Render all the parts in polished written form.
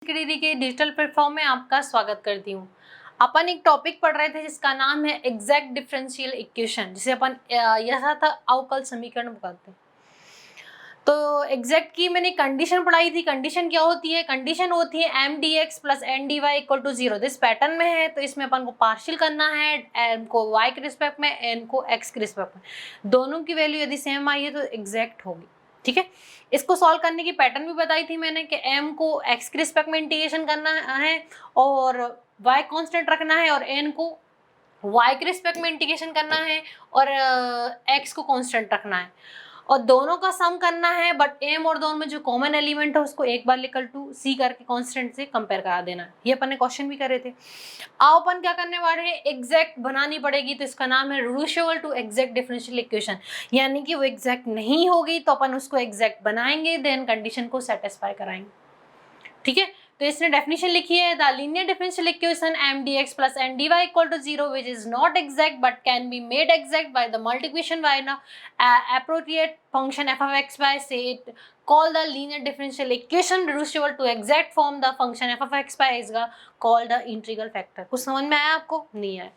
दीदी के digital platform में आपका स्वागत करती हूँ। अपन एक टॉपिक पढ़ रहे थे जिसका नाम है एग्जैक्ट डिफरेंशियल इक्वेशन, जिसे अपन यथार्थ अवकल समीकरण कहते हैं। तो एग्जैक्ट की मैंने कंडीशन पढ़ाई थी। कंडीशन क्या होती है? कंडीशन होती है M D x plus N D Y equal to 0। This pattern में है तो इसमें अपन को पार्शियल करना है, एम को वाई के रिस्पेक्ट में, एन को एक्स के रिस्पेक्ट में। दोनों की वैल्यू यदि सेम आई है तो एग्जैक्ट होगी। ठीक है, इसको सॉल्व करने की पैटर्न भी बताई थी मैंने कि m को x के रिस्पेक्ट में इंटीग्रेशन करना है और y कांस्टेंट रखना है और n को y के रिस्पेक्ट में इंटीग्रेशन करना है और x को कांस्टेंट रखना है और दोनों का सम करना है। बट m और दोनों में जो कॉमन एलिमेंट है उसको एक बार इक्वल टू c करके कांस्टेंट से कंपेयर करा देना है। ये अपन ने क्वेश्चन भी करे थे। अब अपन क्या करने वाले हैं, एग्जैक्ट बनानी पड़ेगी। तो इसका नाम है reducible to exact differential equation, यानी कि वो एग्जैक्ट नहीं होगी तो अपन उसको एग्जैक्ट बनाएंगे, देन कंडीशन को सेटिस्फाई कराएंगे। ठीक है, तो इसने डेफिनेशन लिखी है, the linear differential equation M D x plus N D Y equal to 0 which is not exact but can be made exact by the multiplication by an appropriate function f of x by say it called the linear differential equation reducible to exact form. The function f of x by is called the integral factor. कुछ समझ में आया आपको? नहीं आया।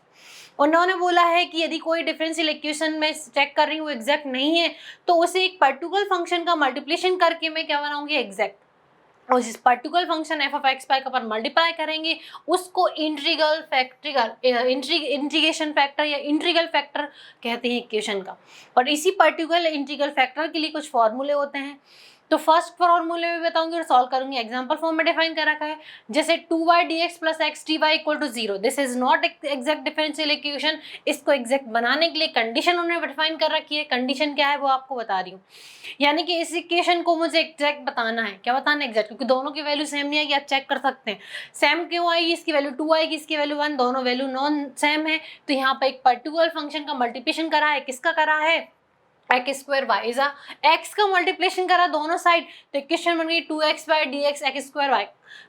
उन्होंने बोला है कि यदि कोई डिफरेंशियल इक्वेशन में चेक कर रही हूँ एग्जैक्ट नहीं है तो उसे एक पर्टिकुलर फंक्शन का मल्टीप्लिकेशन करके मैं क्या बनाऊंगी, एग्जैक्ट। और जिस particular function f of x pi का पर मल्टीप्लाई करेंगे उसको इंटीग्रेशन फैक्टर या इंटीग्रल फैक्टर कहते हैं इक्वेशन का। और इसी पर्टिकुलर इंटीग्रल फैक्टर के लिए कुछ फॉर्मूले होते हैं। तो फर्स्ट फॉर्मूले में बताऊंगी और सॉल्व करूंगी। एग्जांपल फॉर्म में डिफाइन कर रखा है, जैसे 2y dx plus X D Y equal to 0। This is not exact differential equation. इसको एग्जैक्ट बनाने के लिए कंडीशन उन्होंने डिफाइन कर रखी है। कंडीशन क्या है वो आपको बता रही हूँ, यानी कि इस इक्वेशन को मुझे एग्जैक्ट बताना है। क्या बताना है? एग्जैक्ट, क्योंकि दोनों की वैल्यू सेम नहीं आएगी। आप चेक कर सकते हैं सेम क्यों आएगी, इसकी वैल्यू 2 आएगी, इसकी वैल्यू 1, दोनों वैल्यू नॉन सेम है। तो यहाँ पर एक पर्टिकुलर फंक्शन का मल्टीप्लिकेशन करा है। किसका करा है? X square Y is X का मल्टीप्लिकेशन करा दोनों साइड, तो इक्वेशन बन गई 2x by D X X square Y.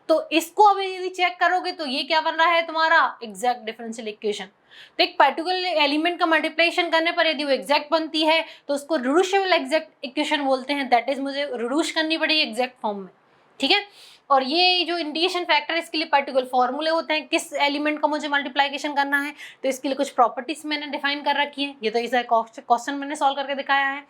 तो इसको अभी यदि चेक करोगे तो ये क्या बन रहा है तुम्हारा, एग्जैक्ट डिफरेंशियल इक्वेशन। तो एक पर्टिकुलर एलिमेंट का मल्टीप्लिकेशन करने पर यदि वो एग्जैक्ट बनती है तो उसको रिड्यूसिबल एग्जैक्ट इक्वेशन बोलते हैं। दैट इज मुझे रिड्यूस करनी पड़ेगी एग्जैक्ट फॉर्म में। ठीक है, और ये जो इंटीग्रेशन फैक्टर इसके लिए पर्टिकुलर फॉर्मूले होते हैं, किस एलिमेंट का मुझे मल्टीप्लिकेशन करना है तो इसके लिए कुछ प्रॉपर्टीज मैंने डिफाइन कर रखी है। ये तो इस क्वेश्चन मैंने सॉल्व करके दिखाया है।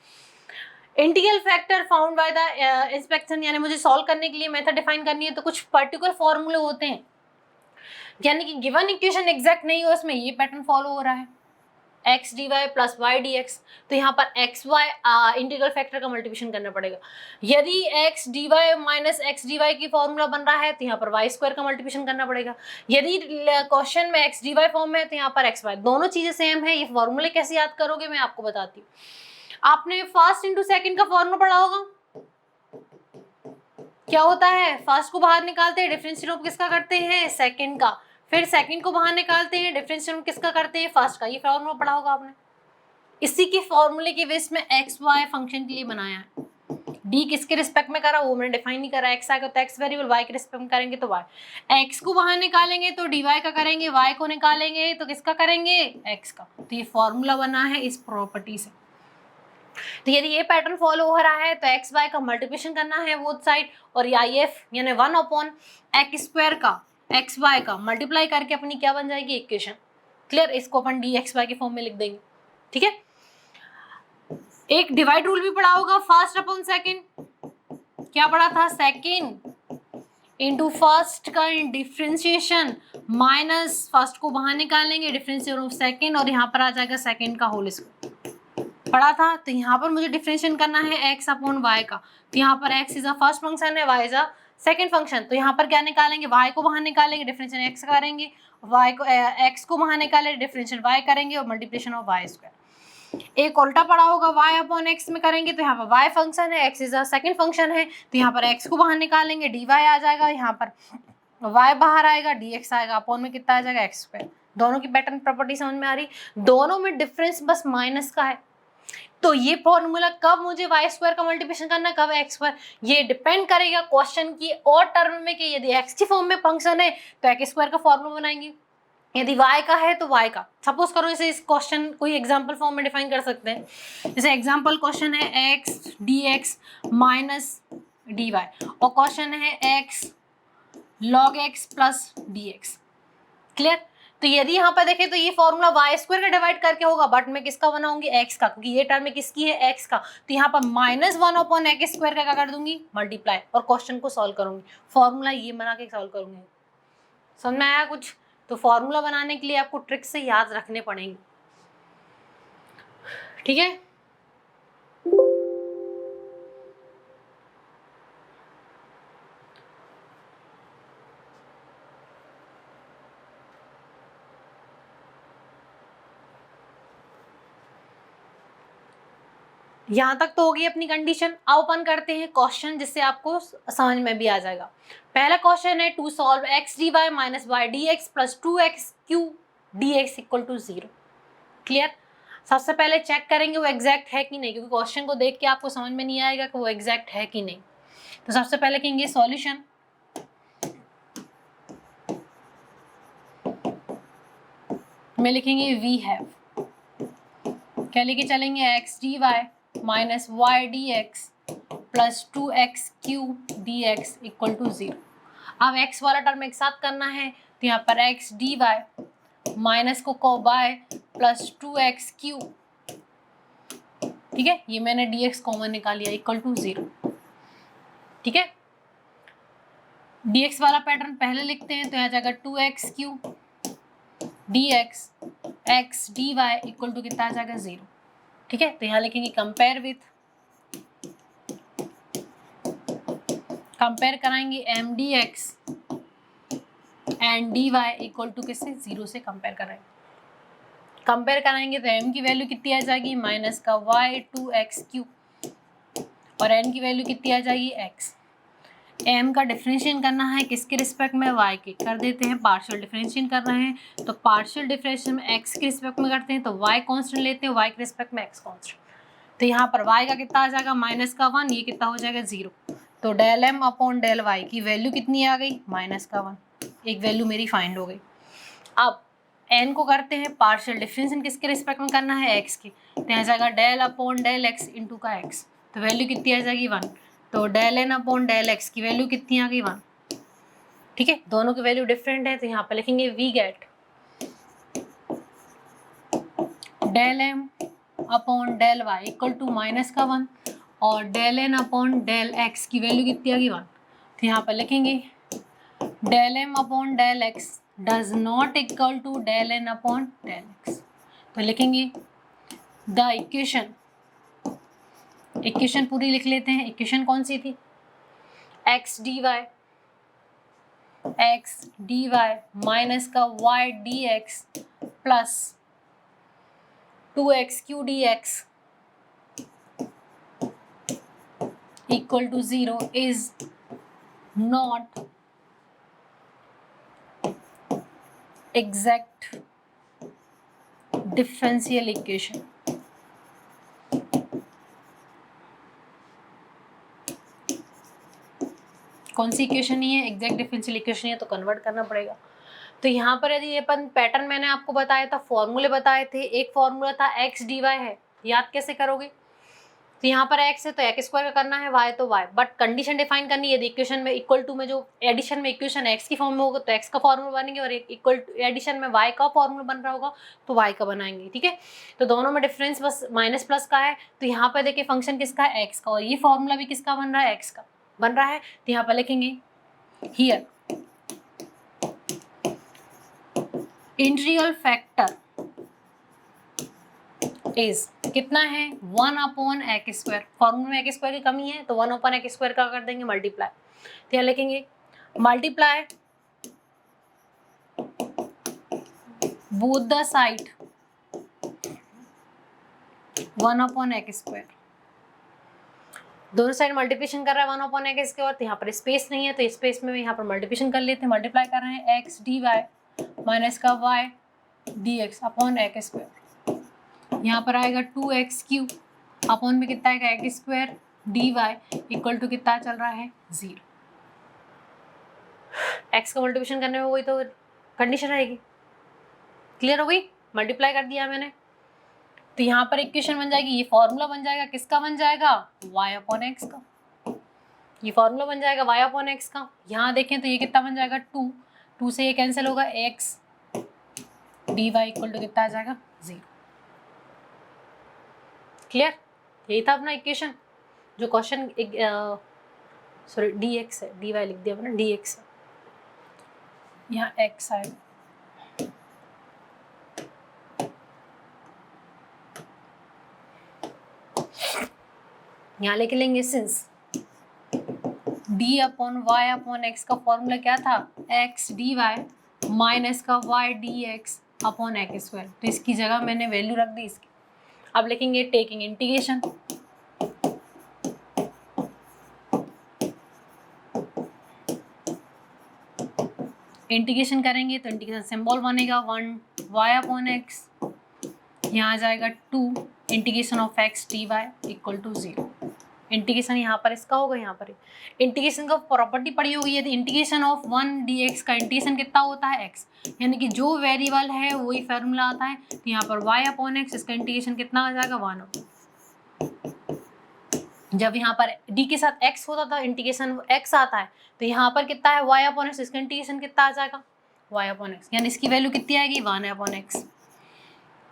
Integral factor found by the inspection, यानी मुझे सॉल्व करने के लिए मेथड डिफाइन करनी है तो कुछ पर्टिकुलर फॉर्मूले होते हैं, यानी कि गिवन इक्वेशन एग्जैक्ट नहीं हो उसमें ये पैटर्न फॉलो हो रहा है, x D Y plus Y D x. तो यहाँ पर एक्स वाई इंटीग्रल फैक्टर का मल्टीप्लिकेशन करना पड़ेगा। यदि X D Y minus x D Y की फॉर्मूला बन रहा है तो यहाँ पर वाई स्क्वायर का मल्टीप्लिकेशन करना पड़ेगा। यदि क्वेश्चन में एक्स डी वाई फॉर्म में है तो यहाँ पर एक्स वाई, दोनों चीजें सेम है। ये फॉर्मूले कैसे याद करोगे मैं आपको बताती हूँ। आपने फर्स्ट इंटू सेकेंड का फॉर्मूला पढ़ा होगा। क्या होता है, फर्स्ट को बाहर निकालते हैं, डिफरेंशियल किसका करते हैं, सेकेंड का। फिर सेकंड को बाहर निकालते हैं, डिफरेंशियल किसका करते हैं, फर्स्ट का। ये फॉर्मूला पढ़ा होगा आपने। इसी के फॉर्मूले की बेस में एक्स वाई फंक्शन के लिए बनाया है। डी किसके रिस्पेक्ट में करा वो मैंने डिफाइन नहीं करा। एक्स आएगा तो एक्स वेरिएबल, वाई के रिस्पेक्ट में करेंगे तो वाई। एक्स को बाहर निकालेंगे तो डी वाई का करेंगे, वाई को निकालेंगे तो किसका करेंगे, एक्स का। तो ये फॉर्मूला बना है इस प्रॉपर्टी से। तो यदि ये पैटर्न फॉलो हो रहा है तो एक्स वाई का मल्टीप्लिकेशन करना है बोथ साइड, और आई एफ यानी 1/x स्क्वायर का एक्स वाई का मल्टीप्लाई करके अपनी क्या बन जाएगी, इक्वेशन। क्लियर, इसको अपन डी एक्स वाई के फॉर्म में लिख देंगे। ठीक है, एक डिवाइड रूल भी पढ़ा होगा, फर्स्ट अपॉन सेकंड। क्या पढ़ा था, सेकंड इंटू फर्स्ट का डिफ्रेंशिएशन माइनस फर्स्ट को बाहर निकालेंगे, डिफरेंशिएशन ऑफ सेकंड, और यहाँ पर आ जाएगा सेकंड का होल स्क्वायर। पढ़ा था। तो यहाँ पर मुझे डिफरेंशिएशन करना है एक्स अपॉन वाई का। तो यहाँ पर x is a first function है, y is a second function. तो यहाँ पर क्या निकालेंगे, वाई को बाहर निकालेंगे, डिफरेंशिएशन एक्स करेंगे, वाई को एक्स को बाहर निकालेंगे, डिफरेंशिएशन वाई करेंगे, और मल्टीप्लिकेशन ऑफ वाई स्क्वायर। एक उल्टा पड़ा होगा, वाई अपॉन एक्स में करेंगे तो यहाँ पर वाई फंक्शन है, x is a second function है, तो यहाँ पर एक्स को बाहर निकालेंगे, डी वाई आ जाएगा, यहाँ पर वाई बाहर आएगा, डी एक्स आएगा, अपॉन में कितना आ जाएगा, एक्स स्क्वायर। दोनों की पैटर्न प्रॉपर्टी समझ में आ रही, दोनों में डिफरेंस बस माइनस का है। तो ये फॉर्मूला कब मुझे वाई स्क्वायर का मल्टीप्लिकेशन करना, कब एक्स स्क्वायर, ये डिपेंड करेगा क्वेश्चन की और टर्म में कि यदि एक्स की फॉर्म में फंक्शन है तो एक्स स्क्वायर का फॉर्मूला बनाएंगे, यदि y का है तो y का। सपोज करो इसे इस क्वेश्चन कोई एग्जांपल फॉर्म में डिफाइन कर सकते हैं। जैसे एग्जांपल क्वेश्चन है x dx माइनस dy, और क्वेश्चन है x log x plus dx। Clear? तो यदि यहाँ पर देखें तो ये फॉर्मूला वाई स्क्वायर का डिवाइड करके होगा, बट मैं किसका बनाऊंगी, एक्स का, क्योंकि ये टर्म किसकी है, एक्स का। तो यहाँ पर -1/x² का क्या कर दूंगी, मल्टीप्लाई, और क्वेश्चन को सॉल्व करूंगी। फॉर्मूला ये बना के सॉल्व करूंगी। समझ में आया कुछ? तो फॉर्मूला बनाने के लिए आपको ट्रिक से याद रखने पड़ेंगे, ठीक है। यहाँ तक तो होगी अपनी कंडीशन। अब अपन करते हैं क्वेश्चन, जिससे आपको समझ में भी आ जाएगा। पहला क्वेश्चन है to solve x dy minus y dx plus 2x³ dx equal to 0। Clear? सबसे पहले चेक करेंगे वो एग्जैक्ट है कि नहीं, क्योंकि क्वेश्चन को देख के आपको समझ में नहीं आएगा कि वो एग्जैक्ट है कि नहीं। तो सबसे पहले कहेंगे सॉल्यूशन, में लिखेंगे वी हैव, क्या लेके चलेंगे, x dy minus y dx plus 2x³ dx equal to 0। अब x वाला टर्म एक साथ करना है, तो यहाँ पर x dy माइनस को y प्लस 2x³, ठीक है, ये मैंने dx कॉमन निकाल लिया, इक्वल टू 0। ठीक है, dx वाला पैटर्न पहले लिखते हैं, तो यहाँ जाएगा 2x³ dx x dy equal to कितना आ जाएगा, 0। ठीक है, तो यहाँ लिखेंगे कंपेयर विथ, कंपेयर कराएंगे m dx and dy equal to किससे, 0 से कंपेयर कराएंगे। कंपेयर कराएंगे तो m की वैल्यू कितनी आ जाएगी, माइनस का y 2x³ और n की वैल्यू कितनी आ जाएगी, x। m का डिफरेंशिएट करना है किसके रिस्पेक्ट में, y के, कर देते हैं। पार्शियल डिफरेंशिएट कर रहे हैं तो पार्शियल डिफरेंशिएट में x के रिस्पेक्ट में करते हैं, तो y कांस्टेंट लेते हैं, y के रिस्पेक्ट में x कांस्टेंट। तो यहाँ पर y का कितना आ जाएगा, माइनस का 1, ये कितना हो जाएगा, 0। तो del m upon del y की वैल्यू कितनी आ गई, माइनस का 1, एक वैल्यू मेरी फाइंड हो गई। अब n को करते हैं पार्शियल डिफरेंशिएट किसके रिस्पेक्ट में करना है, x के, तो यहाँ जाएगा del upon del x into का x, तो वैल्यू कितनी आ जाएगी, 1। तो del n upon del x की वैल्यू कितनी आ गई, 1। ठीक है, दोनों की वैल्यू डिफरेंट है, तो यहाँ पर लिखेंगे we get del m upon del y equal to minus का 1 और del n upon del x की वैल्यू कितनी आ गई, 1। तो यहाँ पर लिखेंगे del m upon del x does not equal to del n upon del x। तो लिखेंगे द इक्वेशन पूरी लिख लेते हैं। इक्वेशन कौन सी थी, x dy माइनस का y dx plus 2x³ dx equal to 0 is not exact differential equation. कौन सी इक्वेशन नहीं है, एग्जैक्ट डिफरेंशियल इक्वेशन है, तो कन्वर्ट करना पड़ेगा। तो यहाँ पर यदि ये पैटर्न मैंने आपको बताया था, फॉर्मूले बताए थे, एक फॉर्मूला था x dy है, याद कैसे करोगे, तो यहाँ पर x है तो x स्क्वायर का करना है, y तो y, बट कंडीशन डिफाइन करनी है। यदि इक्वेशन में इक्वल टू में जो एडिशन में इक्वेशन x की फॉर्म में होगा तो x का फॉर्मूला बनेंगे, और इक्वल एडिशन में y का फॉर्मूला बन रहा होगा तो y का बनाएंगे। ठीक है, तो दोनों में डिफरेंस बस माइनस प्लस का है, तो यहाँ पर देखिए फंक्शन किसका है, x का, और ये फॉर्मूला भी किसका बन रहा है, x का बन रहा है। तो यहाँ पर लिखेंगे हियर इंटीग्रल फैक्टर इज कितना है, 1/x²। फॉर्मूला में x² की कमी है तो 1/x² का कर देंगे मल्टीप्लाई। तो यहाँ लिखेंगे multiply both the side 1/x²। दोनों साइड मल्टीप्लिकेशन कर रहा है 1/x², तो यहाँ पर स्पेस नहीं है तो स्पेस में यहाँ पर मल्टीप्लिकेशन कर लेते हैं। मल्टीप्लाई कर रहे हैं x dy माइनस का y dx अपॉन x²। यहाँ पर आएगा 2x³ अपॉन में कितना आएगा, x² dy इक्वल टू कितना चल रहा है, 0। x का मल्टीप्लिकेशन करने में वही तो कंडीशन रहेगी। क्लियर हो गई, मल्टीप्लाई कर दिया मैंने, तो यहाँ पर इक्वेशन बन जाएगी, ये फॉर्मूला बन जाएगा, किसका बन जाएगा, y अपॉन x का। ये फॉर्मूला बन जाएगा y अपॉन एक्स का। यहाँ देखें तो ये कितना बन जाएगा 2, 2 से ये कैंसिल होगा, x dy इक्वल टू कितना आ जाएगा 0। क्लियर? यही था अपना इक्वेशन जो क्वेश्चन सॉरी dx है, dy लिख दिया मैंने, dx है, यहाँ x आएगा। यहाँ लेके लेंगे since d upon y upon x का फॉर्मूला क्या था, x dy माइनस का y dx upon x square, तो इसकी जगह मैंने वैल्यू रख दी इसकी। अब लिखेंगे टेकिंग इंटीग्रेशन, इंटीग्रेशन करेंगे तो इंटीग्रेशन सिंबल बनेगा 1 y अपॉन एक्स, यहाँ आ जाएगा 2 integration of x dy equal to 0। Integration यहाँ पर इसका होगा, यहाँ पर इंटीग्रेशन का प्रॉपर्टी पड़ी होगी, यदि इंटीग्रेशन ऑफ 1 dx का इंटीग्रेशन कितना होता है x, यानी कि जो वेरिएबल है वही फार्मूला आता है। तो यहाँ पर y अपॉन एक्स, इसका इंटीग्रेशन कितना आ जाएगा 1। जब यहाँ पर d के साथ x होता था इंटीग्रेशन x आता है, तो यहाँ पर कितना है y अपॉन एक्स, इसका इंटीग्रेशन कितना आ जाएगा y अपॉन एक्स, यानी इसकी वैल्यू कितनी आएगी 1 अपॉन एक्स,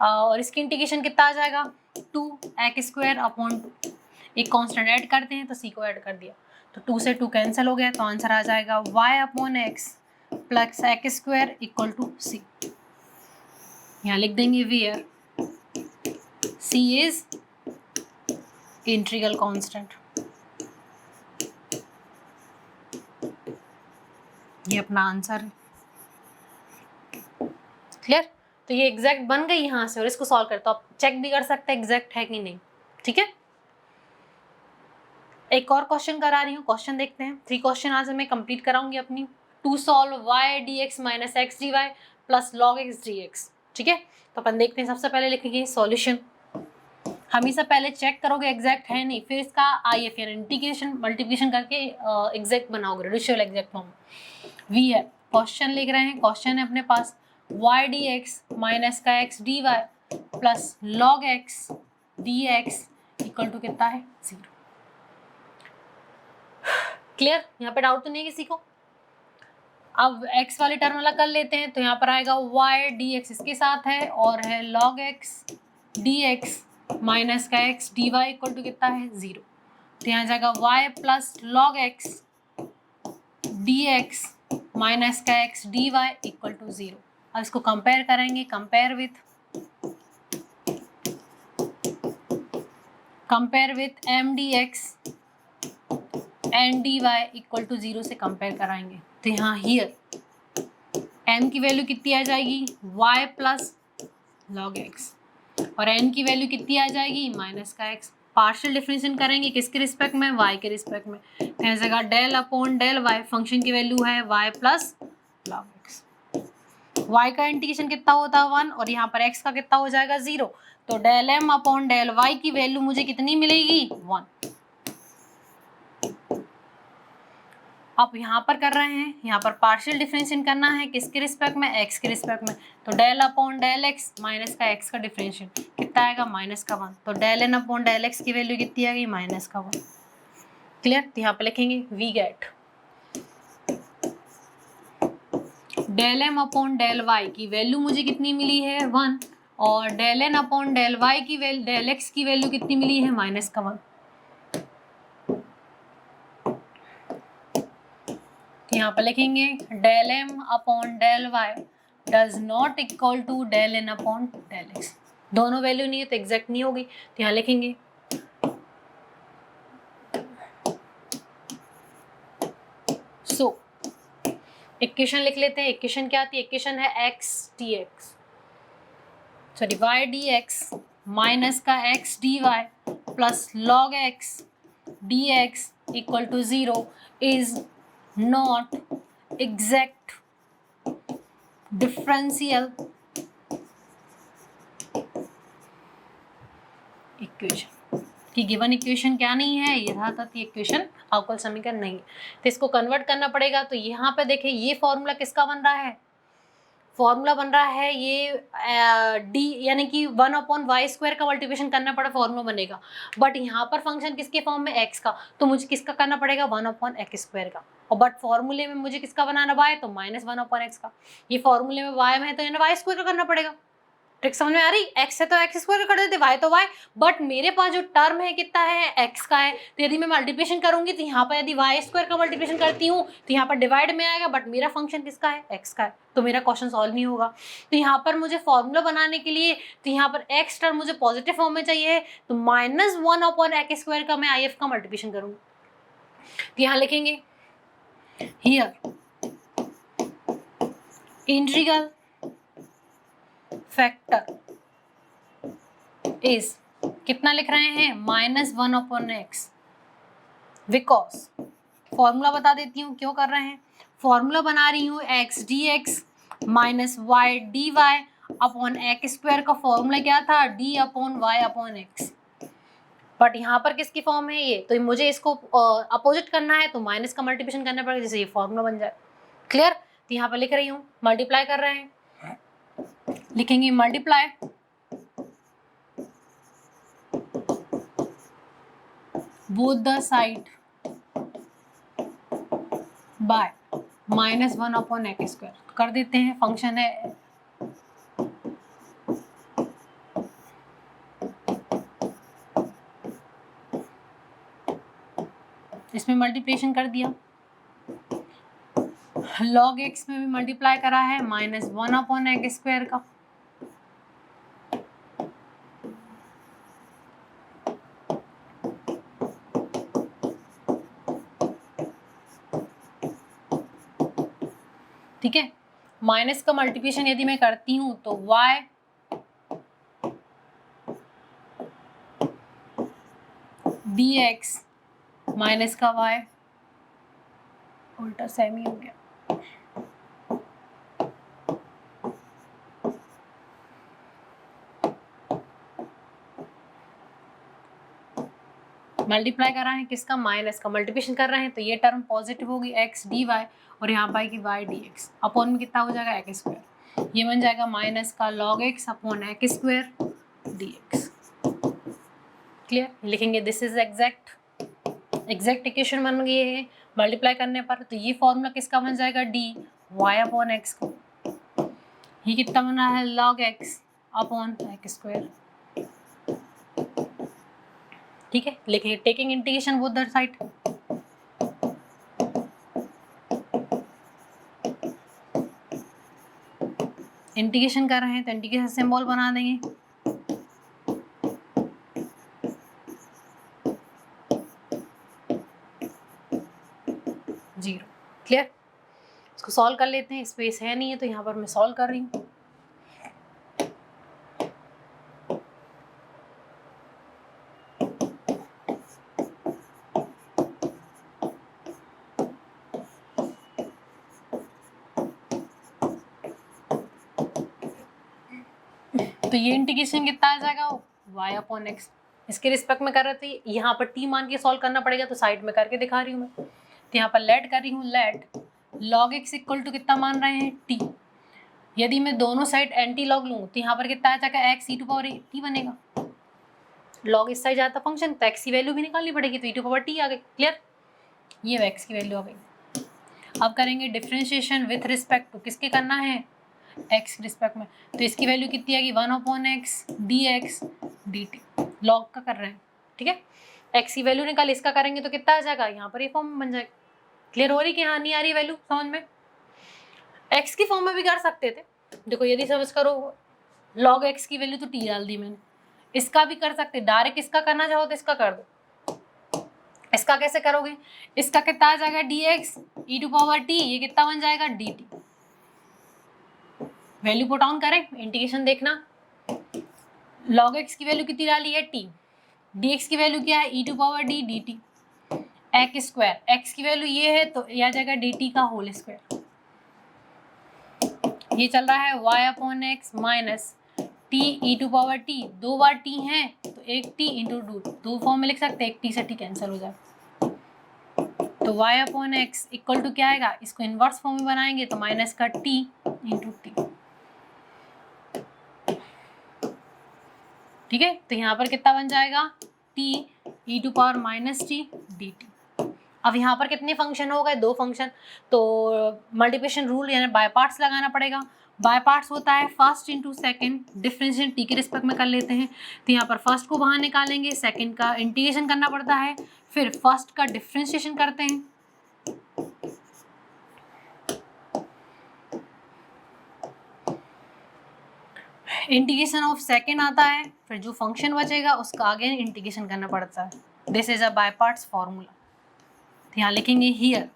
और इसकी इंटीग्रेशन कितना आ जाएगा 2 एक्स स्क्वायर अपॉन 2, एक कांस्टेंट ऐड करते हैं तो c को ऐड कर दिया, तो 2 से 2 कैंसिल हो गया, तो आंसर आ जाएगा y upon x plus x square equal to c। यहाँ लिख देंगे where c is integral constant. ये अपना आंसर है। क्लियर? तो ये एग्जैक्ट बन गई यहाँ से, और इसको सॉल्व करते हो आप चेक भी कर सकते हैं एग्जैक्ट है कि नहीं। ठीक है, एक और क्वेश्चन करा रही हूँ, क्वेश्चन देखते हैं। 3 क्वेश्चन आज मैं कंप्लीट कराऊंगी अपनी। To solve y dx minus x D Y plus log x d x. ठीक है, तो अपन देखते हैं। सबसे पहले लिखेंगे सॉल्यूशन। हमेशा पहले चेक करोगे एग्जैक्ट है नहीं, फिर इसका IF यानी इंटीग्रेशन मल्टीप्लिकेशन करके एग्जैक्ट बनाओगे, रेडिशियल एग्जैक्ट फॉर्म। वी है, क्वेश्चन लिख रहे हैं, क्वेश्चन है अपने पास y dx माइनस का x dy plus log x dx equal to कितना है 0। क्लियर? यहाँ पे डाउट तो नहीं है किसी को? अब x वाली टर्म अलग कर लेते हैं, तो यहाँ पर आएगा y dx इसके साथ है, और है log x dx माइनस का x dy इक्वल टू कितना है 0। तो यहाँ जाएगा y plus log x dx minus का x dy इक्वल टू 0। अब इसको कंपेयर करेंगे, compare with m dx and dy equal to 0 से कंपेयर कराएंगे। तो यहाँ हियर m की वैल्यू कितनी आ जाएगी y प्लस log x, और n की वैल्यू कितनी आ जाएगी माइनस का x। पार्शियल डिफरेंशिएशन करेंगे किसके रिस्पेक्ट में, y के रिस्पेक्ट में। तो यहाँ जगह del upon del y, function की वैल्यू है y plus log x। y का इंटीग्रेशन कितना होता है 1, और यहाँ पर x का कितना हो जाएगा 0। तो del m upon del y की वैल्यू मुझे कितनी मिलेगी 1। अब यहाँ पर कर रहे हैं, यहाँ पर पार्शियल डिफरेंशिएशन करना है किसके रिस्पेक्ट में, x के रिस्पेक्ट में। तो del upon del x minus का x का डिफरेंशिएशन कितना आएगा माइनस का 1। तो del n upon del x की वैल्यू कितनी आ गई माइनस का 1। क्लियर? तो यहाँ पे लिखेंगे we get del m upon del y की वैल्यू मुझे कितनी मिली है 1, और del n upon del y की वैल्यू, डेल x की वैल्यू कितनी मिली है माइनस का 1। यहाँ पर लिखेंगे del m upon del y does not equal to del n upon del x। दोनों वैल्यू नहीं है तो एग्जैक्ट नहीं होगी। तो यहाँ लिखेंगे सो इक्वेशन लिख लेते हैं। इक्वेशन क्या आती है? इक्वेशन है y dx माइनस का x dy plus log x dx equal to 0 is not exact differential equation. कि गिवन इक्वेशन क्या नहीं है, यथातथ इक्वेशन अवकल समीकरण नहीं है। तो इसको कन्वर्ट करना पड़ेगा। तो यहाँ पे देखिए ये फॉर्मूला किसका बन रहा है, फॉर्मूला बन रहा है ये डी यानी कि 1/y² का मल्टीप्लिकेशन करना पड़ा फॉर्मूला बनेगा, बट यहाँ पर फंक्शन किसके फॉर्म में x का, तो मुझे किसका करना पड़ेगा 1/x² का, और बट फॉर्मूले में मुझे किसका बनाना y, तो -1/x का। ये फॉर्मूले में y में है तो यानी y² का करना पड़ेगा। ट्रिक समझ में आ रही? x है तो x² कर देते, y तो y, बट मेरे पास जो टर्म है कितना है x का है, तो यदि मैं मल्टीप्लिकेशन करूंगी तो यहाँ पर यदि y² का मल्टीप्लिकेशन करती हूँ तो यहाँ पर डिवाइड में आएगा, बट मेरा फंक्शन किसका है x का है, तो मेरा क्वेश्चन सॉल्व नहीं होगा। तो यहाँ पर मुझे फॉर्मूला बनाने के लिए तो यहाँ पर x टर्म मुझे पॉजिटिव फॉर्म में चाहिए, तो -1/x² का मैं if का मल्टीप्लिकेशन करूंगी, तो यहाँ लिखेंगे हियर इंटीग्रल फैक्टर इज कितना लिख रहे हैं -1/x, बिकॉज फॉर्मूला बता देती हूँ क्यों कर रहे हैं। फॉर्मूला बना रही हूँ x dx -y dy upon x² का फॉर्मूला क्या था d/y/x, बट यहाँ पर किसकी फॉर्म है ये, तो मुझे इसको अपोजिट करना है तो माइनस का मल्टीप्लिकेशन करना पड़ेगा जिससे ये फॉर्मूला बन जाए। क्लियर? तो यहाँ पर लिख रही हूँ मल्टीप्लाई कर रहे हैं, लिखेंगे multiply both the side by -1/x², कर देते हैं। फंक्शन है इसमें मल्टीप्लिकेशन कर दिया, log x में भी मल्टीप्लाई करा है -1/x² का, ठीक है। माइनस का मल्टीप्लिकेशन यदि मैं करती हूँ तो y dx माइनस का y, उल्टा सेमी हो गया, मल्टीप्लाई कर रहे हैं किसका, माइनस का मल्टीप्लिकेशन कर रहे हैं तो ये टर्म पॉजिटिव होगी x dy और यहाँ पर आएगी y dx, अपॉन में कितना हो जाएगा x², ये बन जाएगा माइनस का log x upon x² dx। Clear? लिखेंगे दिस इज एग्जैक्ट इक्वेशन बन गई है मल्टीप्लाई करने पर, तो ये फॉर्मूला किसका बन जाएगा dy अपॉन x का, ये कितना बना है log x अपॉन x², ठीक है। लिखेंगे taking integration both the side, integration कर रहे हैं तो इंटीग्रेशन सिंबल बना देंगे, जीरो। क्लियर? इसको सॉल्व कर लेते हैं, स्पेस है नहीं है तो यहाँ पर मैं सॉल्व कर रही हूँ। तो ये इंटीग्रेशन कितना आ जाएगा y/x, इसके रिस्पेक्ट में कर रहे थे, यहाँ पर t मान के सॉल्व करना पड़ेगा तो साइड में करके दिखा रही हूँ मैं, तो यहाँ पर लेट कर रही हूँ, let log x equal to कितना मान रहे हैं t, यदि मैं दोनों साइड एंटी लॉग लूँ तो यहाँ पर कितना आ जाएगा x e⁻t बनेगा, लॉग इस साइड जाता फंक्शन तो x की वैल्यू भी निकालनी पड़ेगी तो e⁻t आ गई। क्लियर? ये x की वैल्यू आ गई। अब करेंगे डिफरेंशिएशन विथ रिस्पेक्ट टू, किसके करना है x के रिस्पेक्ट में, तो इसकी वैल्यू कितनी आएगी 1/x dx dt, लॉग का कर रहे हैं, ठीक है। x की वैल्यू निकाल, इसका करेंगे तो कितना आ जाएगा, यहाँ पर ये फॉर्म बन जाएगा। क्लियर हो रही कि हाँ नहीं आ रही वैल्यू समझ में? x की फॉर्म में भी कर सकते थे, देखो यदि समझ करो log x की वैल्यू तो t डाल दी मैंने, इसका भी कर सकते, डायरेक्ट इसका करना चाहो तो इसका कर दो। इसका कैसे करोगे, इसका कितना आ जाएगा dx e⁻t, ये कितना बन जाएगा dt, वैल्यू पुट ऑन करें, इंटीग्रेशन देखना, log x की वैल्यू कितनी डाली है t, dx की वैल्यू क्या है e⁻d dt, x², x की वैल्यू ये है तो ये आ जाएगा dt का होल स्क्वायर, ये चल रहा है y/x माइनस t e⁻t, दो बार t है तो एक t इंटू दो फॉर्म में लिख सकते हैं, एक t से t कैंसिल हो जाए, तो y/x इक्वल टू क्या आएगा, इसको इन्वर्स फॉर्म में बनाएंगे तो माइनस का t इंटू t, ठीक है, तो यहाँ पर कितना बन जाएगा t e to power minus t dt। अब यहाँ पर कितने फंक्शन हो गए, 2 फंक्शन, तो मल्टीप्लिकेशन रूल यानी बाय पार्ट्स लगाना पड़ेगा। बाय पार्ट्स होता है first into second, differentiation T के रिस्पेक्ट में कर लेते हैं, तो यहाँ पर फर्स्ट को बाहर निकालेंगे, सेकेंड का इंटीग्रेशन करना पड़ता है, फिर फर्स्ट का डिफरेंशिएशन करते हैं, इंटीग्रेशन ऑफ सेकेंड आता है, फिर जो फंक्शन बचेगा उसका अगेन इंटीग्रेशन करना पड़ता है। This is a by parts formula. तो यहाँ लिखेंगे हियर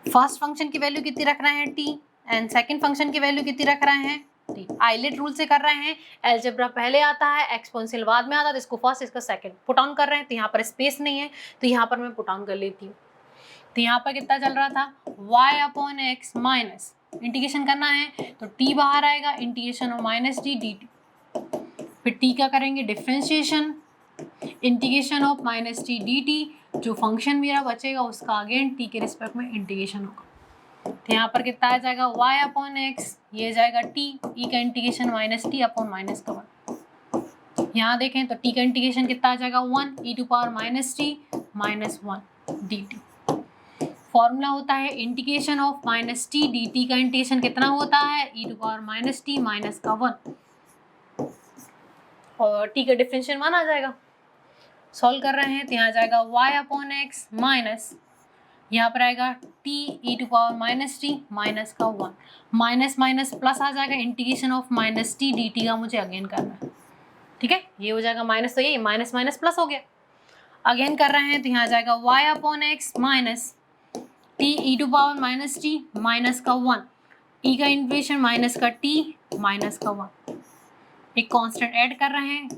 फर्स्ट फंक्शन की वैल्यू कितनी रख रहे हैं t एंड सेकंड फंक्शन की वैल्यू कितनी रख रहे हैं t। आइलेट रूल से कर रहे हैं, अलजेब्रा पहले आता है, एक्सपोनेंशियल बाद में आता है, तो इसको फर्स्ट इसका सेकंड पुट ऑन कर रहे हैं, तो यहाँ पर स्पेस नहीं है तो यहाँ पर मैं पुट ऑन कर लेती हूँ। तो यहाँ पर कितना चल रहा था y upon x minus, integration करना है तो t बाहर आएगा, integration of minus D D T, फिर t का करेंगे differentiation, integration of minus t d T, जो फंक्शन मेरा बचेगा उसका अगेन t के रिस्पेक्ट में इंटीग्रेशन होगा। तो यहाँ पर कितना आ जाएगा y अपॉन एक्स, ये जाएगा t, e का integration minus T upon minus का 1। यहाँ देखें तो t का इंटीग्रेशन कितना आ जाएगा 1 e to power minus t minus 1 d t. Formula होता है integration of minus t d t का इंटीग्रेशन कितना होता है e to power minus t minus का 1, और t का डिफरेंशियल 1 आ जाएगा। सॉल्व कर रहे हैं तो यहाँ जाएगा y अपॉन एक्स माइनस, यहाँ पर आएगा t e to power minus t minus का 1, माइनस माइनस प्लस आ जाएगा, integration of minus t d t का मुझे अगेन करना है। ठीक है, ये हो जाएगा माइनस, तो ये माइनस माइनस प्लस हो गया। अगेन कर रहे हैं तो यहाँ जाएगा y upon x minus t e to power minus t minus का 1, e का इंटीग्रेशन माइनस का t माइनस का 1, एक कांस्टेंट ऐड कर रहे हैं,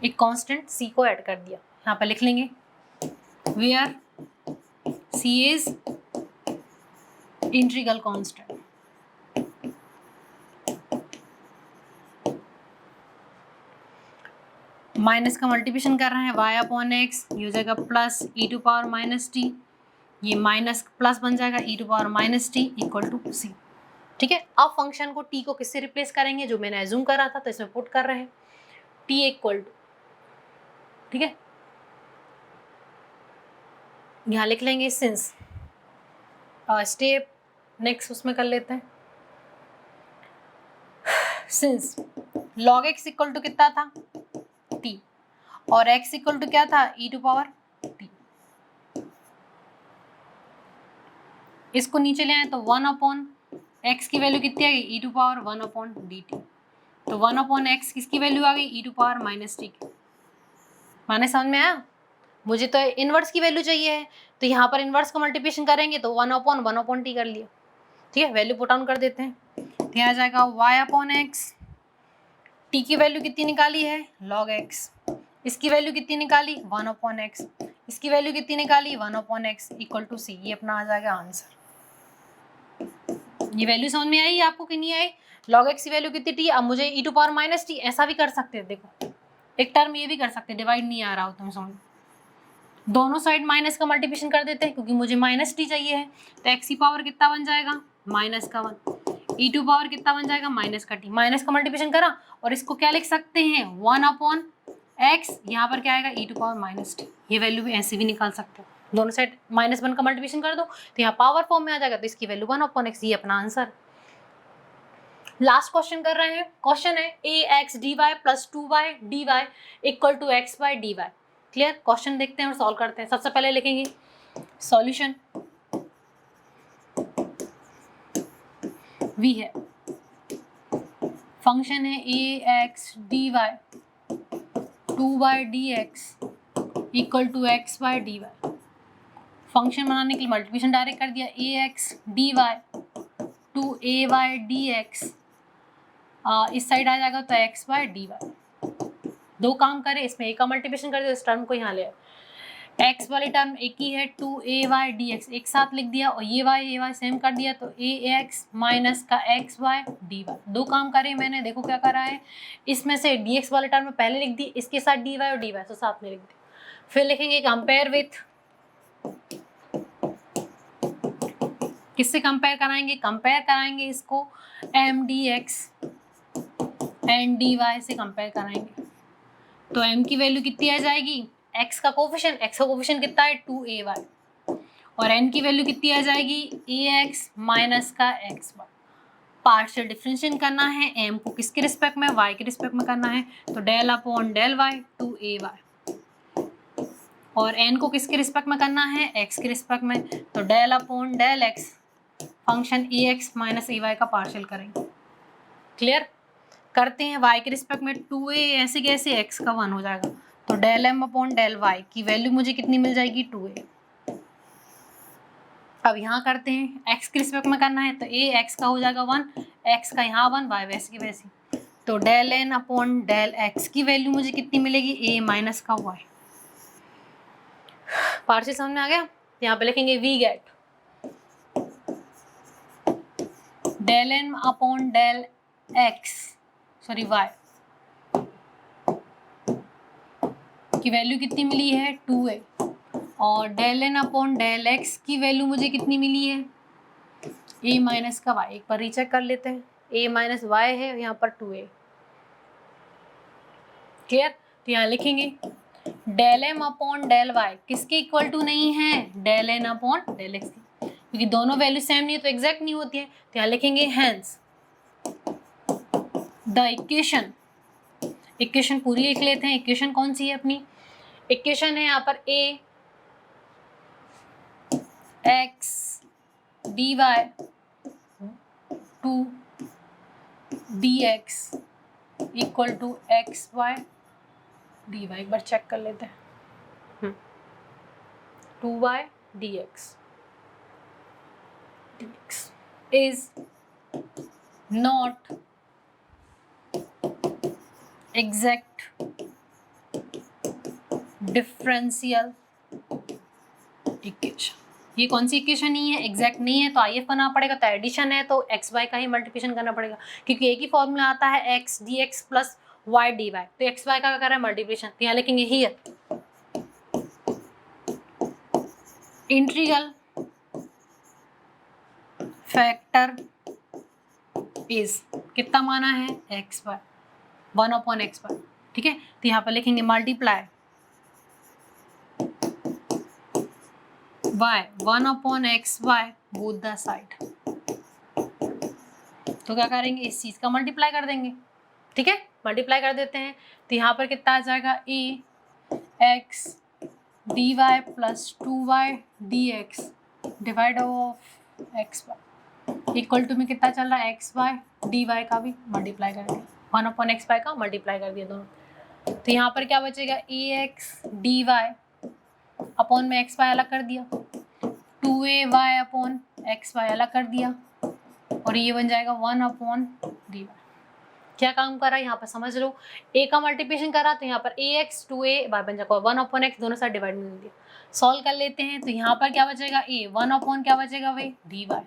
एक कांस्टेंट c को ऐड कर दिया, यहाँ पर लिख लेंगे where c is integral constant. Minus का मल्टीप्लिकेशन कर रहे हैं y अपॉन एक्स, ये हो जाएगा plus e to power minus t, ये माइनस प्लस बन जाएगा e to power minus t equal to c। ठीक है, अब फंक्शन को t को किससे रिप्लेस करेंगे, जो मैंने एज्यूम करा था तो इसमें पुट कर रहे हैं t इक्वल टू, ठीक है, यहाँ लिख लेंगे सिंस, स्टेप नेक्स्ट उसमें कर लेते हैं, since log x equal to कितना था t और x इक्वल टू क्या था e टू पावर t, इसको नीचे ले आए तो 1 अपॉन x की वैल्यू कितनी आ गई e to power 1 upon d t, तो 1 अपॉन एक्स किसकी वैल्यू आ गई e to power minus t की। माने समझ में आया, मुझे तो इनवर्स की वैल्यू चाहिए है, तो यहाँ पर इनवर्स का मल्टीप्लिकेशन करेंगे तो 1 अपॉन टी कर लिया। ठीक है, वैल्यू पुट ऑन कर देते हैं, तो यहाँ आ जाएगा y अपॉन एक्स, टी की वैल्यू कितनी निकाली है log x, इसकी वैल्यू कितनी निकाली 1 अपॉन एक्स, इसकी वैल्यू कितनी निकाली 1 अपॉन एक्स इक्वल टू सी, ये अपना आ जाएगा आंसर। ये वैल्यू समझ में आई आपको कि नहीं आई, log x की वैल्यू कितनी टी, अब मुझे e to power minus t, ऐसा भी कर सकते हैं, देखो एक टर्म ये भी कर सकते हैं, डिवाइड नहीं आ रहा हो तुम समझ, दोनों साइड माइनस का मल्टीप्लिकेशन कर देते हैं क्योंकि मुझे माइनस टी चाहिए है, तो एक्स की पावर कितना बन जाएगा माइनस का 1, ई टू पावर कितना बन जाएगा माइनस का टी, माइनस का मल्टीप्लिकेशन करा और इसको क्या लिख सकते हैं 1 अपॉन एक्स, यहाँ पर क्या आएगा ई टू पावर माइनस टी, ये वैल्यू भी ऐसे भी निकाल सकते हो, दोनों साइड माइनस 1 का मल्टीप्लिकेशन कर दो तो यहाँ पावर फॉर्म में आ जाएगा, तो इसकी वैल्यू 1 अपॉन एक्स, ये अपना आंसर। लास्ट क्वेश्चन कर रहे हैं, क्वेश्चन है a x D Y plus 2y d Y equal to x y d y. Clear, question देखते हैं और सॉल्व करते हैं। सबसे पहले लिखेंगे सॉल्यूशन, वी है फंक्शन है a x D y 2y d x equal to x y d y, function बनाने के लिए मल्टीप्लिकेशन डायरेक्ट कर दिया, a x D y to a y D x, इस साइड आ जाएगा तो एक्स वाई डी वाई, दो काम करे इसमें, एक का मल्टीप्लिकेशन कर दिया, इस टर्म को यहाँ ले आए, एक्स वाली टर्म एक ही है 2ay dx एक साथ लिख दिया और ये y सेम कर दिया, तो ax माइनस का एक्स वाई डी वाई, दो काम करे मैंने, देखो क्या करा है, इसमें से dx वाले टर्म में पहले लिख दी, इसके साथ dy और dy तो साथ में लिख दी, फिर लिखेंगे कंपेयर विथ, किससे कंपेयर कराएंगे, कंपेयर कराएंगे इसको m D x and d y से कंपेयर कराएंगे। तो m की वैल्यू कितनी आ जाएगी, x का कोफिशिएंट कितना है 2ay, और n की वैल्यू कितनी आ जाएगी ax माइनस का xy। पार्शियल डिफरेंशिएट करना है, m को किसके रिस्पेक्ट में, y के रिस्पेक्ट में करना है, तो del upon del y 2ay, और n को किसके रिस्पेक्ट में करना है, x के रिस्पेक्ट में, तो del upon del x function ax minus ay का पार्शियल करेंगे। क्लियर करते हैं, y के रिस्पेक्ट में 2a ऐसे कैसे, x का 1 हो जाएगा, तो del m upon del y की वैल्यू मुझे कितनी मिल जाएगी 2a। अब यहाँ करते हैं, x के रिस्पेक्ट में करना है, तो a x का हो जाएगा 1, x का यहाँ 1, y वैसे की वैसी, तो del n upon del x की वैल्यू मुझे कितनी मिलेगी a माइनस का y। पार्शियल समझ में आ गया। यहाँ पे लिखेंगे we get del n upon del x sorry y की वैल्यू कितनी मिली है 2a, और del n upon del x की वैल्यू मुझे कितनी मिली है a माइनस का y। एक बार रीचेक कर लेते हैं, a माइनस y है यहाँ पर 2a। क्लियर, तो यहाँ लिखेंगे del m upon del y किसके इक्वल टू नहीं है, del n upon del x की, क्योंकि दोनों वैल्यू सेम नहीं है तो एग्जैक्ट नहीं होती है। तो यहाँ लिखेंगे हेंस द इक्वेशन पूरी लिख लेते हैं। इक्वेशन कौन सी है अपनी, इक्वेशन है यहाँ पर a x dy to dx equal to x y dy। एक बार चेक कर लेते हैं, 2y dx is not exact differential equation. ये कौन सी इक्वेशन नहीं है, एग्जैक्ट नहीं है, तो आईएफ करना पड़ेगा, तो एडिशन है तो एक्स वाई का ही मल्टीप्लिकेशन करना पड़ेगा, क्योंकि एक ही फॉर्मूला आता है x d x plus Y d y, तो एक्स वाई का कर रहा है मल्टीप्लिकेशन। तो यहाँ लिखेंगे हियर इंटीग्रल फैक्टर इज कितना माना है x y 1 upon x y. ठीक है, तो यहाँ पर लिखेंगे multiply y 1 upon x y both the side. तो क्या करेंगे, इस चीज का मल्टीप्लाई कर देंगे। ठीक है, मल्टीप्लाई कर देते हैं, तो यहाँ पर कितना आ जाएगा a x D Y plus 2y dx divide of x y equal to में कितना चल रहा है एक्स वाई डी वाई का भी मल्टीप्लाई कर दिया, 1 अपॉन एक्स वाई का मल्टीप्लाई कर दिया दोनों। तो यहाँ पर क्या बचेगा ए एक्स डी वाई अपॉन में एक्स वाई अलग कर दिया, 2ay अपॉन एक्स वाई अलग कर दिया, और ये बन जाएगा 1 अपॉन डी वाई। क्या काम करा यहाँ पर समझ लो, a का मल्टीप्लिकेशन करा तो यहाँ पर ax 2a y बन जाएगा 1 अपॉन एक्स, दोनों साइड डिवाइड में दिया। सॉल्व कर लेते हैं, तो यहाँ पर क्या बचेगा a 1 अपॉन क्या बचेगा भाई डी वाई।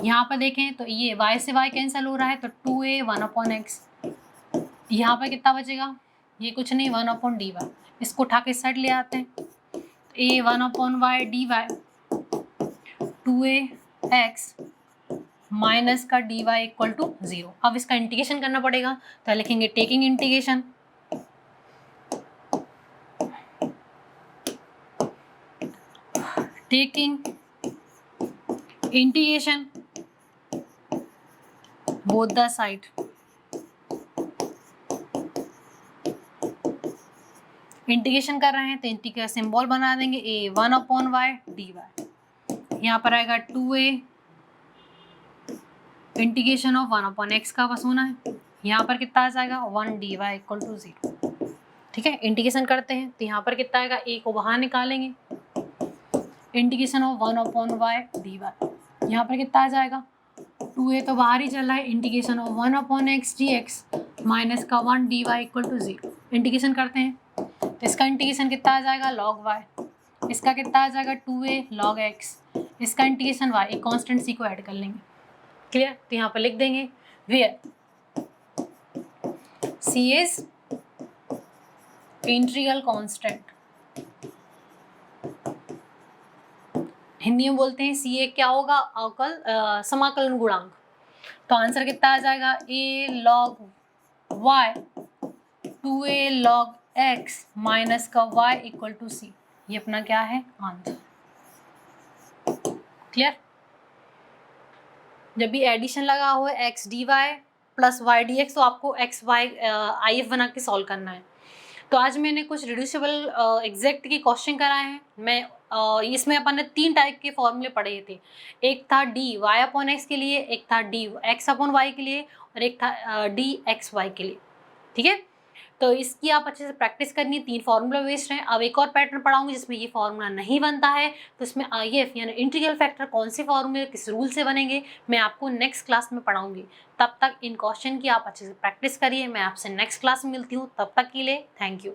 यहाँ पर देखें तो ये y से y कैंसिल हो रहा है, तो 2a 1 अपॉन एक्स, यहाँ पर कितना बचेगा, ये कुछ नहीं 1 अपॉन डी वाई, इसको उठा के साइड ले आते हैं, a 1 upon y d y 2ax minus का डी वाई इक्वल टू 0। अब इसका इंटीग्रेशन करना पड़ेगा, तो लिखेंगे taking integration both the side, integration कर रहे हैं तो इंटीग्रेशन सिंबल बना देंगे a 1 upon y d y, यहाँ पर आएगा 2a integration of 1 upon x का बस होना है, यहाँ पर कितना आ जाएगा 1 डी वाई इक्वल टू 0। ठीक है, इंटीग्रेशन करते हैं, तो यहाँ पर कितना आएगा a को बाहर निकालेंगे, integration of 1 upon y d y, यहाँ पर कितना आ जाएगा 2a तो बाहर ही चल रहा है, integration of 1 upon x d x minus का 1 d Y equal to 0। Integration करते हैं, तो इसका इंटीग्रेशन कितना आ जाएगा लॉग वाई, इसका कितना आ जाएगा 2a लॉग एक्स, इसका इंटीग्रेशन y, एक कांस्टेंट c को ऐड कर लेंगे। क्लियर, तो यहाँ पर लिख देंगे where c is integral constant Hindi में बोलते हैं सी ए क्या होगा, अवकल समाकलन गुणांक। तो आंसर कितना आ जाएगा, a log y 2a log x minus का y इक्वल टू सी। ये अपना क्या है, आंसर। क्लियर। जब भी एडिशन लगा हुआ है x D Y plus Y D x, तो आपको एक्स वाई आई एफ बना के सॉल्व करना है। तो आज मैंने कुछ रिड्यूसिबल एग्जैक्ट के क्वेश्चन कराए हैं। मैं इसमें अपन ने 3 टाइप के फॉर्मूले पढ़े थे। एक था डी वाई अपॉन एक्स के लिए, एक था डी एक्स अपॉन वाई के लिए, और एक था डी एक्स वाई के लिए। ठीक है, तो इसकी आप अच्छे से प्रैक्टिस करनी है। 3 फॉर्मूला बेस्ड हैं। अब एक और पैटर्न पढ़ाऊंगी जिसमें ये फॉर्मूला नहीं बनता है, तो इसमें आई एफ यानी इंटीग्रल फैक्टर कौन से फॉर्मूले किस रूल से बनेंगे, मैं आपको नेक्स्ट क्लास में पढ़ाऊंगी। तब तक इन क्वेश्चन की आप अच्छे से प्रैक्टिस करिए। मैं आपसे नेक्स्ट क्लास में मिलती हूँ, तब तक के लिए थैंक यू।